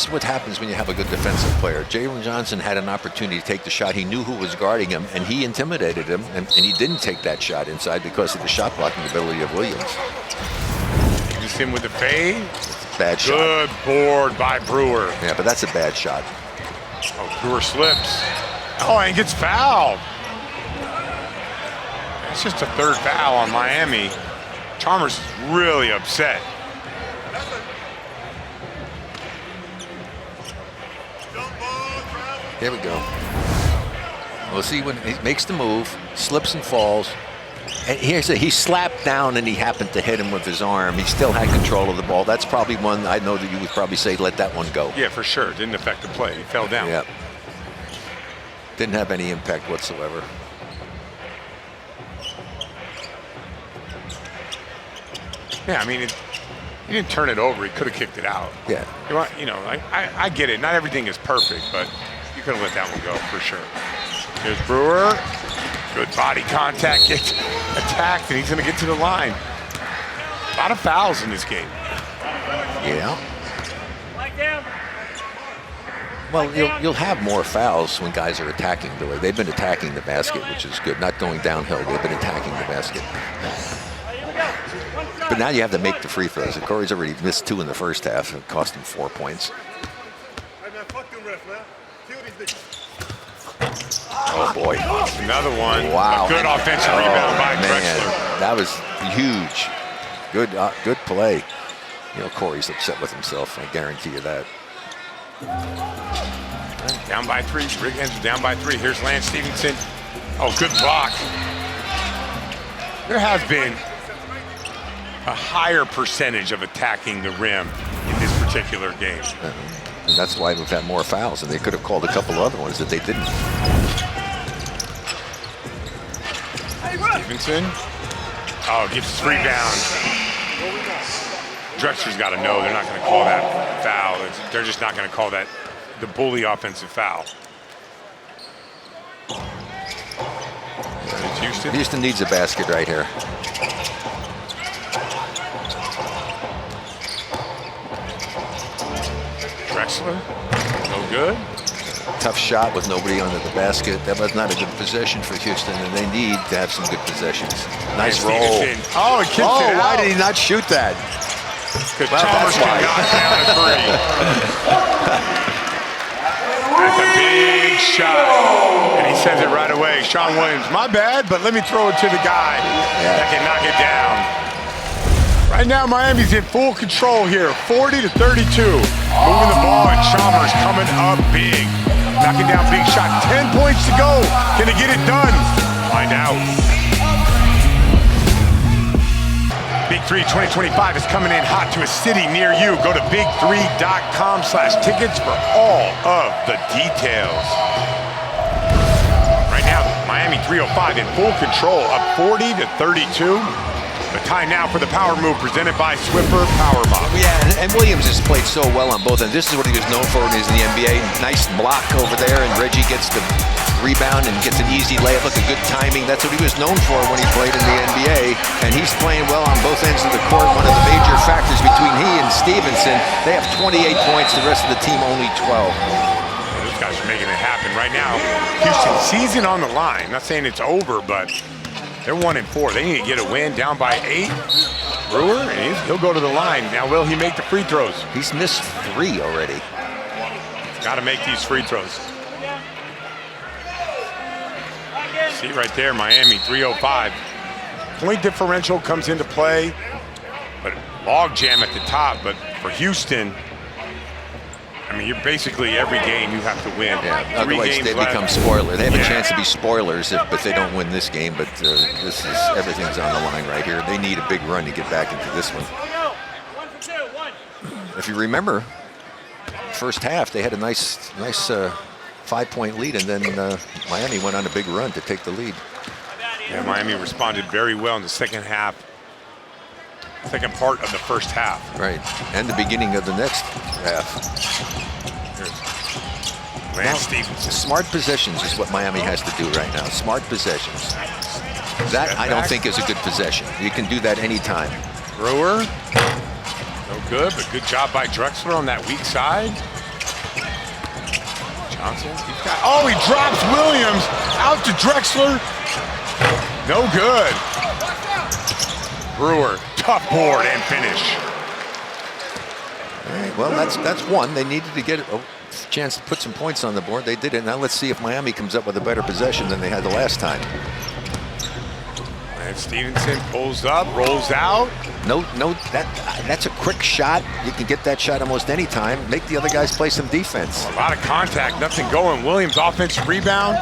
Speaker 4: what happens when you have a good defensive player. Jalen Johnson had an opportunity to take the shot. He knew who was guarding him, and he intimidated him, and he didn't take that shot inside because of the shot blocking ability of Williams.
Speaker 1: Just him with the fade.
Speaker 4: Bad shot.
Speaker 1: Good board by Brewer.
Speaker 4: Yeah, but that's a bad shot.
Speaker 1: Oh, Brewer slips. Oh, and gets fouled. It's just a 3rd foul on Miami. Chalmers is really upset.
Speaker 4: Here we go. We'll see when he makes the move, slips and falls. And he slapped down and he happened to hit him with his arm. He still had control of the ball. That's probably one I know that you would probably say let that one go.
Speaker 1: Yeah, for sure. Didn't affect the play. He fell down.
Speaker 4: Yeah. Didn't have any impact whatsoever.
Speaker 1: Yeah, I mean, he didn't turn it over. He could have kicked it out.
Speaker 4: Yeah.
Speaker 1: You know, I get it. Not everything is perfect, but you could have let that one go for sure. Here's Brewer. Good body contact. Gets attacked, and he's going to get to the line. A lot of fouls in this game.
Speaker 4: Yeah. Well, you'll have more fouls when guys are attacking the way. They've been attacking the basket, which is good. Not going downhill. They've been attacking the basket. But now you have to make the free throws. And Corey's already missed 2 in the first half. It cost him 4 points. Oh, boy.
Speaker 1: Another one.
Speaker 4: Wow.
Speaker 1: A good offensive rebound by Drexler.
Speaker 4: That was huge. Good play. You know, Corey's upset with himself. I guarantee you that.
Speaker 1: Down by 3. Righands down by 3. Here's Lance Stephenson. Oh, good block. There has been a higher percentage of attacking the rim in this particular game.
Speaker 4: And that's why we've had more fouls, and they could have called a couple other ones that they didn't.
Speaker 1: Stephenson. Oh, gets his rebound. Drexler's got to know they're not going to call that foul. They're just not going to call that the bully offensive foul. It's Houston.
Speaker 4: Houston needs a basket right here.
Speaker 1: Drexler, no good.
Speaker 4: Tough shot with nobody under the basket. That was not a good possession for Houston, and they need to have some good possessions. Nice roll.
Speaker 1: Oh, he kicked it out.
Speaker 4: Why did he not shoot that?
Speaker 1: Because
Speaker 4: Well,
Speaker 1: Chalmers
Speaker 4: that's
Speaker 1: can
Speaker 4: why.
Speaker 1: knock down a 3. That's a big shot. And he says it right away. Sean Williams, my bad, but let me throw it to the guy that can knock it down. Right now, Miami's in full control here, 40-32. Moving the ball, and Chalmers coming up big. Knocking down big shot. 10 points to go. Can he get it done? Find out. Big 3 2025 is coming in hot to a city near you. Go to big3.com/tickets for all of the details. Right now, Miami 305 in full control, up 40-32. The time now for the power move presented by Swiffer Power Mop.
Speaker 4: Yeah, and Williams has played so well on both ends. This is what he was known for when he was in the NBA. Nice block over there, and Reggie gets the rebound and gets an easy layup. Look at good timing. That's what he was known for when he played in the NBA. And he's playing well on both ends of the court. One of the major factors between he and Stephenson. They have 28 points. The rest of the team only 12.
Speaker 1: Those guys are making it happen right now. Houston season on the line. Not saying it's over, but they're 1-4. They need to get a win, down by 8. Brewer, and he'll go to the line. Now, will he make the free throws?
Speaker 4: He's missed 3 already.
Speaker 1: Got to make these free throws. See right there, Miami, 305. Point differential comes into play, but log jam at the top. But for Houston, I mean, you're basically every game you have to win.
Speaker 4: Yeah, otherwise they become spoilers. They have a chance to be spoilers if they don't win this game, but everything's on the line right here. They need a big run to get back into this one. If you remember, first half they had a nice 5-point lead, and then Miami went on a big run to take the lead.
Speaker 1: Yeah, Miami responded very well in the second half. Second part of the first half.
Speaker 4: Right, and the beginning of the next half.
Speaker 1: Lance Stephenson.
Speaker 4: Smart possessions is what Miami has to do right now. Smart possessions. That I don't think is a good possession. You can do that anytime.
Speaker 1: Brewer, no good, but good job by Drexler on that weak side. Johnson, he drops Williams out to Drexler. No good. Brewer, tough board and finish.
Speaker 4: All right, well, that's one. They needed to get a chance to put some points on the board. They did it. Now let's see if Miami comes up with a better possession than they had the last time.
Speaker 1: And Stevenson pulls up, rolls out.
Speaker 4: No, that's a quick shot. You can get that shot almost any time. Make the other guys play some defense.
Speaker 1: A lot of contact, nothing going. Williams offensive rebound.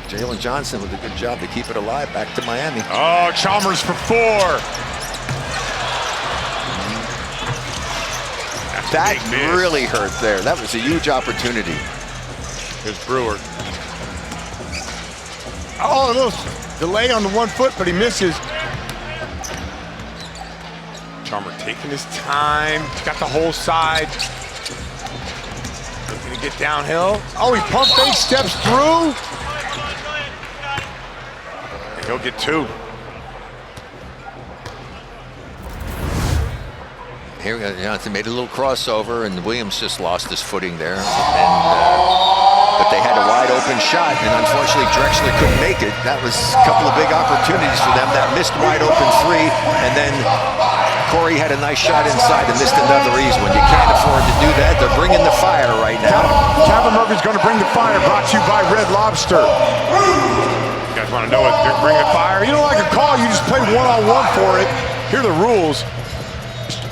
Speaker 4: Jalen Johnson with a good job to keep it alive. Back to Miami.
Speaker 1: Oh, Chalmers for 4.
Speaker 4: That really hurt there. That was a huge opportunity.
Speaker 1: Here's Brewer. Oh, a little delay on the 1 foot, but he misses. Chalmers taking his time. He's got the whole side. Looking to get downhill. Oh, he pump fake, steps through. And he'll get 2.
Speaker 4: Here Johnson made a little crossover, and Williams just lost his footing there. But they had a wide open shot, and unfortunately Drexler couldn't make it. That was a couple of big opportunities for them. That missed wide open 3, and then Corey had a nice shot inside and missed another easy one. You can't afford to do that. They're bringing the fire right now.
Speaker 1: Calvin Murphy's going to bring the fire, brought to you by Red Lobster. You guys want to know what they're bringing the fire? You don't like a call, you just play one-on-one for it. Here are the rules.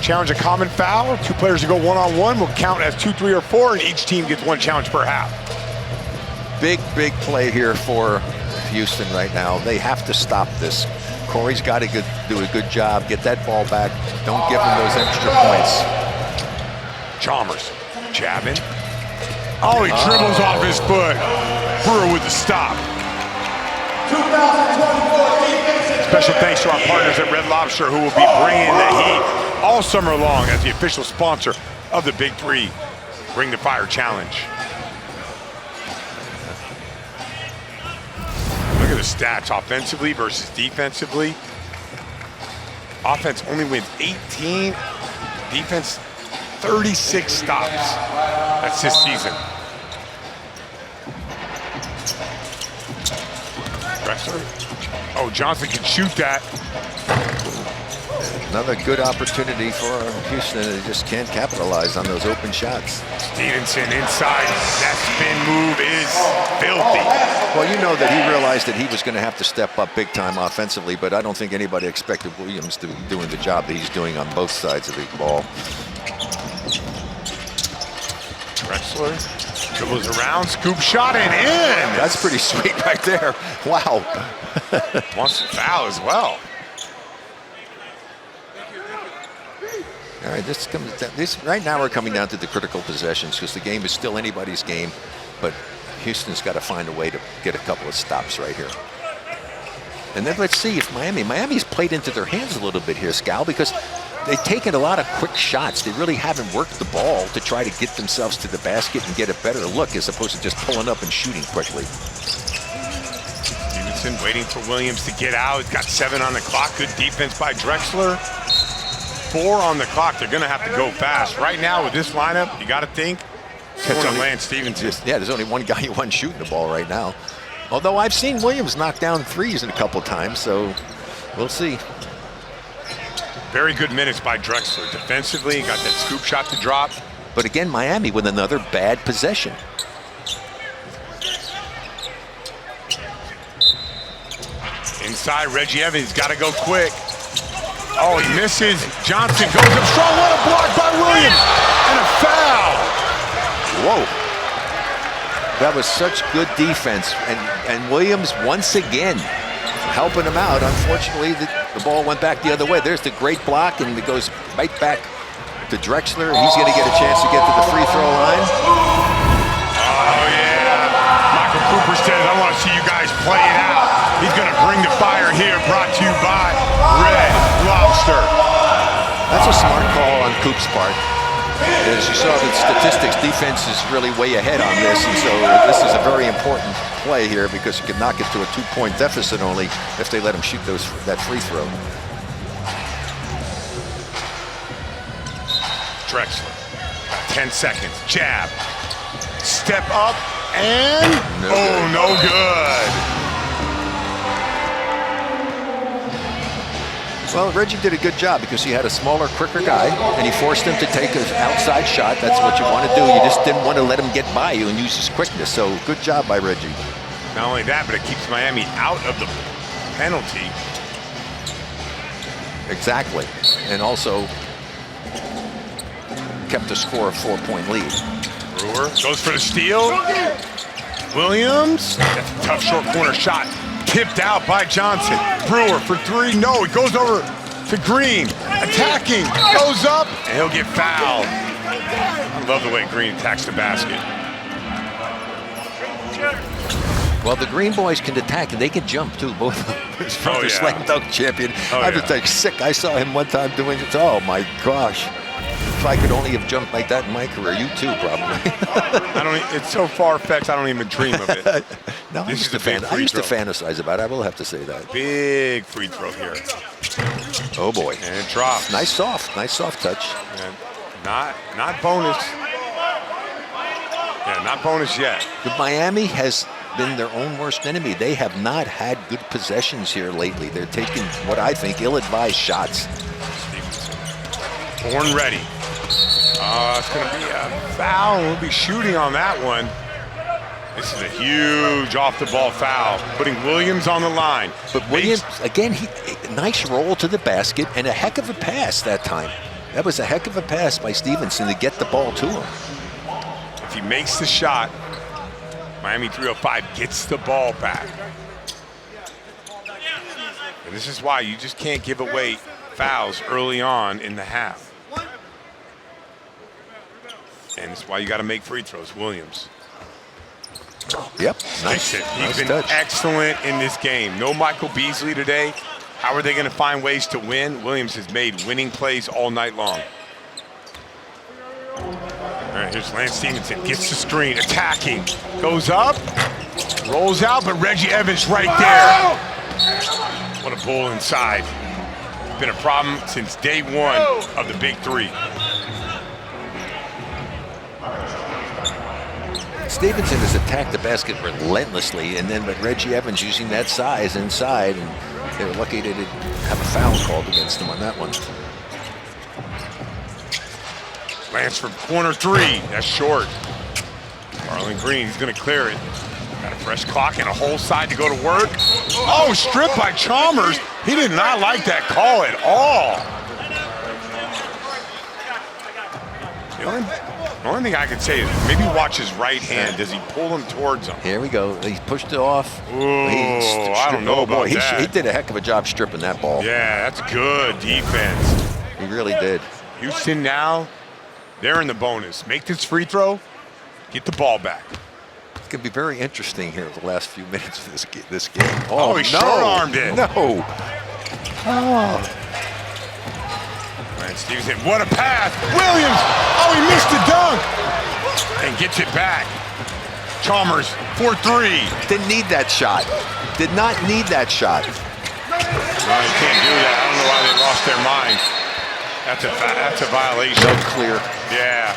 Speaker 1: Challenge a common foul. 2 players who go one-on-one will count as 2, 3, or 4, and each team gets 1 challenge per half.
Speaker 4: Big play here for Houston right now. They have to stop this. Corey's got to do a good job. Get that ball back. Don't give him those extra points.
Speaker 1: Chalmers jabbing. Oh, he dribbles off his foot. Brewer with the stop. 2024 defense. Special thanks to our partners at Red Lobster, who will be bringing the heat all summer long as the official sponsor of the Big 3 Bring the Fire Challenge. Look at the stats offensively versus defensively. Offense only wins 18, defense 36 stops. That's this season. Drexler. Oh, Johnson can shoot that.
Speaker 4: Another good opportunity for Houston. They just can't capitalize on those open shots.
Speaker 1: Stevenson inside. That spin move is filthy.
Speaker 4: Well, you know that he realized that he was going to have to step up big time offensively, but I don't think anybody expected Williams to be doing the job that he's doing on both sides of the ball.
Speaker 1: Drexler dribbles around, scoop shot and in.
Speaker 4: That's pretty sweet right there. Wow.
Speaker 1: Wants to foul as well.
Speaker 4: All right, right now we're coming down to the critical possessions because the game is still anybody's game, but Houston's got to find a way to get a couple of stops right here. And then let's see if Miami's played into their hands a little bit here, Scal, because they've taken a lot of quick shots. They really haven't worked the ball to try to get themselves to the basket and get a better look as opposed to just pulling up and shooting quickly.
Speaker 1: Stevenson waiting for Williams to get out. He's got 7 on the clock. Good defense by Drexler. 4 on the clock. They're going to have to go fast. Right now with this lineup, you got to think it's going to Lance Stevenson.
Speaker 4: Yeah, there's only one guy who wasn't shooting the ball right now. Although I've seen Williams knock down threes a couple times, so we'll see.
Speaker 1: Very good minutes by Drexler. Defensively, got that scoop shot to drop.
Speaker 4: But again, Miami with another bad possession.
Speaker 1: Inside, Reggie Evans got to go quick. Oh, he misses. Johnson goes up strong. What a block by Williams. And a foul.
Speaker 4: Whoa. That was such good defense. And Williams, once again, helping him out. Unfortunately, the ball went back the other way. There's the great block, and it goes right back to Drexler. He's going to get a chance to get to the free throw line.
Speaker 1: Oh, yeah. Michael Cooper says, I want to see you guys play it out. He's going to bring the fire here, brought to you by Red Lobster.
Speaker 4: That's a smart call on Coop's part. As you saw the statistics, defense is really way ahead on this, and so this is a very important play here because you can knock it to a 2-point deficit only if they let him shoot that free throw.
Speaker 1: Drexler, 10 seconds, jab, step up, and no good.
Speaker 4: Well, Reggie did a good job because he had a smaller, quicker guy, and he forced him to take an outside shot. That's what you want to do. You just didn't want to let him get by you and use his quickness. So good job by Reggie.
Speaker 1: Not only that, but it keeps Miami out of the penalty.
Speaker 4: Exactly. And also kept a score of 4-point lead.
Speaker 1: Brewer goes for the steal. Williams, that's a tough short corner shot. Tipped out by Johnson. Brewer for three. No, it goes over to Green. Attacking. Goes up, and he'll get fouled. I love the way Green attacks the basket.
Speaker 4: Well, the Green boys can attack, and they can jump, too. Both of them. His brother, slam dunk champion. I was like sick. I saw him one time doing it. Oh, my gosh. If I could only have jumped like that in my career, you too, probably.
Speaker 1: It's so far-fetched, I don't even dream of it.
Speaker 4: No, I used to fantasize about it. I will have to say that.
Speaker 1: Big free throw here.
Speaker 4: Oh boy!
Speaker 1: And it drops.
Speaker 4: Nice soft touch.
Speaker 1: And not bonus. Yeah, not bonus yet.
Speaker 4: The Miami has been their own worst enemy. They have not had good possessions here lately. They're taking what I think ill-advised shots.
Speaker 1: Born ready. It's going to be a foul. We'll be shooting on that one. This is a huge off-the-ball foul, putting Williams on the line.
Speaker 4: But Williams, again, nice roll to the basket and a heck of a pass that time. That was a heck of a pass by Stephenson to get the ball to him.
Speaker 1: If he makes the shot, Miami 305 gets the ball back. And this is why you just can't give away fouls early on in the half. And it's why you got to make free throws, Williams.
Speaker 4: Yep, nice.
Speaker 1: He's been excellent in this game. No Michael Beasley today. How are they going to find ways to win? Williams has made winning plays all night long. All right, here's Lance Stephenson. Gets the screen, attacking. Goes up, rolls out, but Reggie Evans right there. What a bull inside. Been a problem since day one of the Big Three.
Speaker 4: Stevenson has attacked the basket relentlessly, and then but Reggie Evans using that size inside, and they were lucky they didn't have a foul called against them on that one.
Speaker 1: Lance from corner three, that's short. Marlon Green, he's gonna clear it. Got a fresh clock and a whole side to go to work. Oh, stripped by Chalmers. He did not like that call at all. The only thing I can say is maybe watch his right hand. Does he pull him towards him?
Speaker 4: Here we go. He pushed it off.
Speaker 1: Ooh, I don't know about that.
Speaker 4: He did a heck of a job stripping that ball.
Speaker 1: Yeah, that's good defense.
Speaker 4: He really did.
Speaker 1: Houston now, they're in the bonus. Make this free throw, get the ball back.
Speaker 4: It's going to be very interesting here the last few minutes of this game.
Speaker 1: Oh, he short-armed it.
Speaker 4: No. Oh.
Speaker 1: Lance Stephenson, what a pass. Williams, oh, he missed the dunk. And gets it back. Chalmers, 4-3.
Speaker 4: Didn't need that shot. Did not need that shot.
Speaker 1: No, you can't do that. I don't know why they lost their mind. That's a violation.
Speaker 4: No clear.
Speaker 1: Yeah.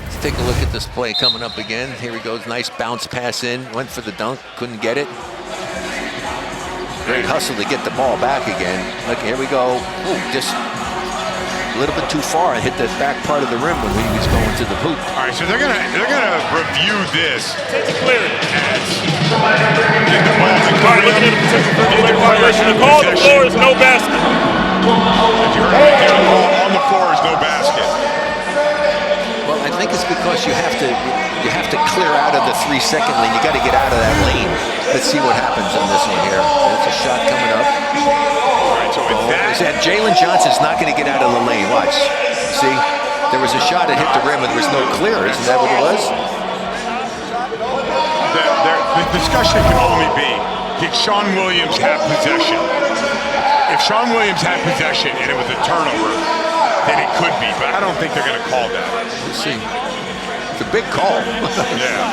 Speaker 4: Let's take a look at this play coming up again. Here he goes. Nice bounce pass in. Went for the dunk. Couldn't get it. Great hustle to get the ball back again. Look, here we go. Ooh, just a little bit too far and hit the back part of the rim when he was going to the hoop.
Speaker 1: All right, so they're gonna review this
Speaker 6: Take it clear.
Speaker 1: as get the ball to
Speaker 6: All right, looking at the potential for the violation. The call on the floor is no basket.
Speaker 1: As you heard right there, the ball on the floor is no basket.
Speaker 4: Well, I think it's because you have to clear out of the 3-second lane. You got to get out of that lane. Let's see what happens on this one here. That's a shot coming up.
Speaker 1: All right, so with that,
Speaker 4: Jalen Johnson's not going to get out of the lane. Watch. See, there was a shot that hit the rim and there was no clear. Isn't that what it was?
Speaker 1: the discussion can only be, did Sean Williams have possession? If Sean Williams had possession and it was a turnover, then it could be, but I don't think they're going to call that.
Speaker 4: Let's see. It's a big call.
Speaker 1: Yeah.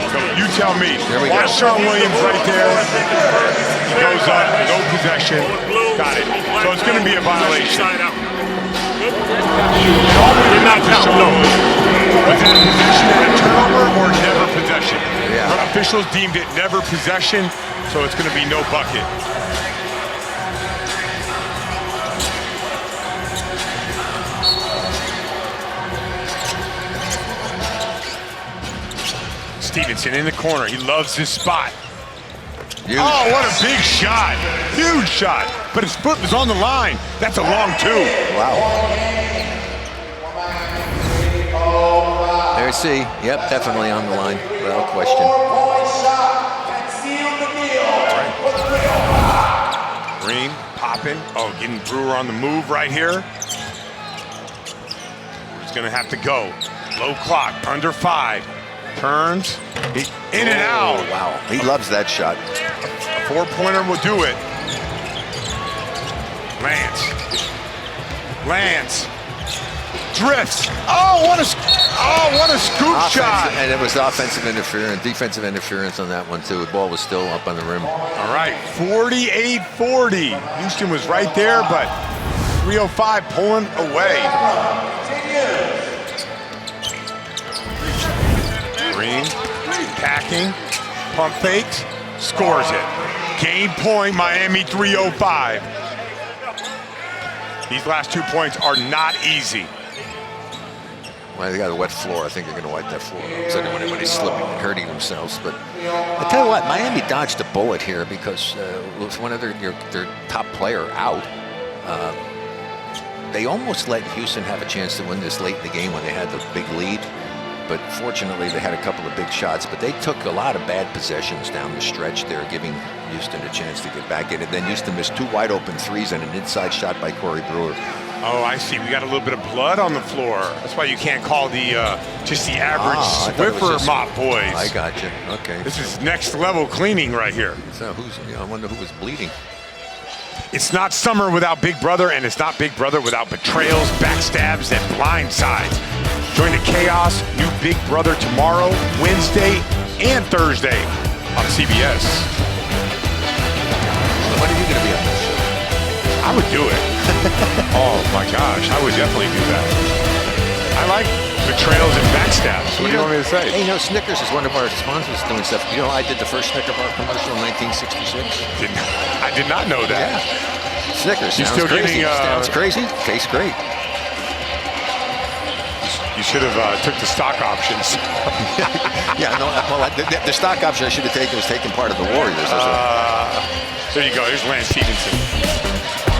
Speaker 1: So you tell me.
Speaker 4: There we go.
Speaker 1: Watch Sean Williams right there. He goes up, no possession. Got it. So it's going to be a violation.
Speaker 6: Did not count. No.
Speaker 1: Was that possession and a turnover or never possession?
Speaker 4: Yeah.
Speaker 1: But officials deemed it never possession, so it's going to be no bucket. Stephenson in the corner. He loves this spot.
Speaker 4: Huge.
Speaker 1: Oh, what a big shot. Huge shot. But his foot was on the line. That's a long two.
Speaker 4: Wow. There's C. Yep, definitely on the line, without question.
Speaker 1: Green popping. Oh, getting Brewer on the move right here. He's going to have to go. Low clock, under 5. Turns. In and out.
Speaker 4: Wow, he loves that shot.
Speaker 1: A 4-pointer will do it. Lance. Drifts. Oh, what a scoop shot.
Speaker 4: And it was offensive interference, defensive interference on that one too. The ball was still up on the rim.
Speaker 1: All right, 48-40. Houston was right there, but 3:05 pulling away. Green, packing, pump fakes, scores it. Game point, Miami 3:05. These last 2 points are not easy.
Speaker 4: Well, they got a wet floor. I think they're going to wipe that floor up so that when anybody's slipping and hurting themselves. But I tell you what, Miami dodged a bullet here because with one of their top player out, they almost let Houston have a chance to win this late in the game when they had the big lead. But fortunately, they had a couple of big shots. But they took a lot of bad possessions down the stretch there, giving Houston a chance to get back in it. Then Houston missed 2 wide open threes and an inside shot by Corey Brewer.
Speaker 1: Oh, I see. We got a little bit of blood on the floor. That's why you can't call the just the average Swiffer mop boys.
Speaker 4: I got you. Okay.
Speaker 1: This is next level cleaning right here.
Speaker 4: So I wonder who was bleeding.
Speaker 1: It's not summer without Big Brother, and it's not Big Brother without betrayals, backstabs, and blindsides. Join the chaos. New Big Brother tomorrow, Wednesday, and Thursday on CBS.
Speaker 4: When are you going to be on this show?
Speaker 1: I would do it. Oh my gosh, I would definitely do that. I like betrayals and backstabs. What do you want me to say?
Speaker 4: Hey, Snickers is one of our sponsors doing stuff. You know, I did the first Snicker bar commercial in 1966.
Speaker 1: I did not know that.
Speaker 4: Yeah. Snickers
Speaker 1: You're
Speaker 4: sounds
Speaker 1: still
Speaker 4: crazy.
Speaker 1: getting,
Speaker 4: Sounds crazy. Tastes great.
Speaker 1: You should have took the stock options.
Speaker 4: Yeah, no. Well, the stock option I should have taken was taking part of the Warriors.
Speaker 1: There you go. Here's Lance Stephenson.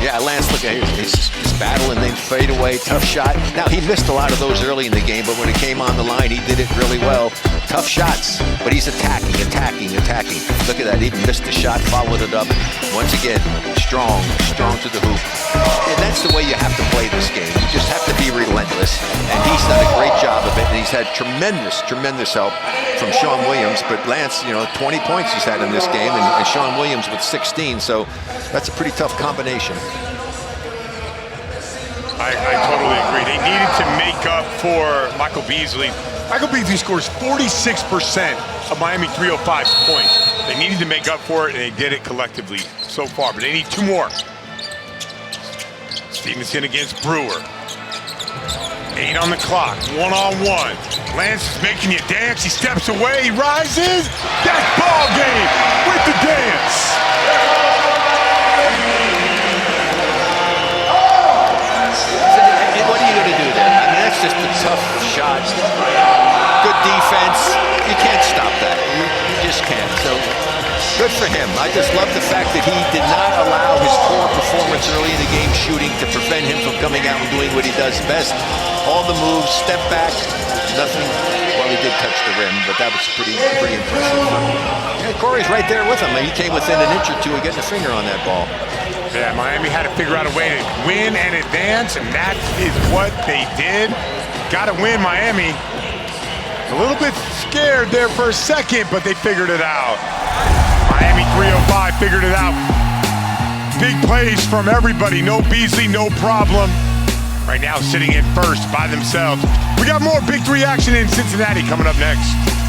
Speaker 4: Yeah, Lance, look at his battle and then fade away, tough shot. Now, he missed a lot of those early in the game, but when it came on the line, he did it really well. Tough shots, but he's attacking. Look at that, he even missed the shot, followed it up. Once again, strong to the hoop. And that's the way you have to play this game. You just have to be relentless, and he's done a great job of it, and he's had tremendous help from Sean Williams. But Lance, 20 points he's had in this game, and Sean Williams with 16, so that's a pretty tough combination.
Speaker 1: I totally agree. They needed to make up for Michael Beasley. Michael Beasley scores 46% of Miami 305's points. They needed to make up for it, and they did it collectively so far, but they need 2 more. Stephenson against Brewer. 8 on the clock, 1-on-1. Lance is making you dance. He steps away, he rises. That's ball game.
Speaker 4: Good for him. I just love the fact that he did not allow his poor performance early in the game shooting to prevent him from coming out and doing what he does best. All the moves, step back, nothing. Well, he did touch the rim, but that was pretty impressive. Yeah, Corey's right there with him. He came within an inch or two of getting a finger on that ball.
Speaker 1: Yeah, Miami had to figure out a way to win and advance, and that is what they did. Got to win, Miami. A little bit scared there for a second, but they figured it out. Miami 305 figured it out. Big plays from everybody. No Beasley, no problem. Right now sitting in first by themselves. We got more Big Three action in Cincinnati coming up next.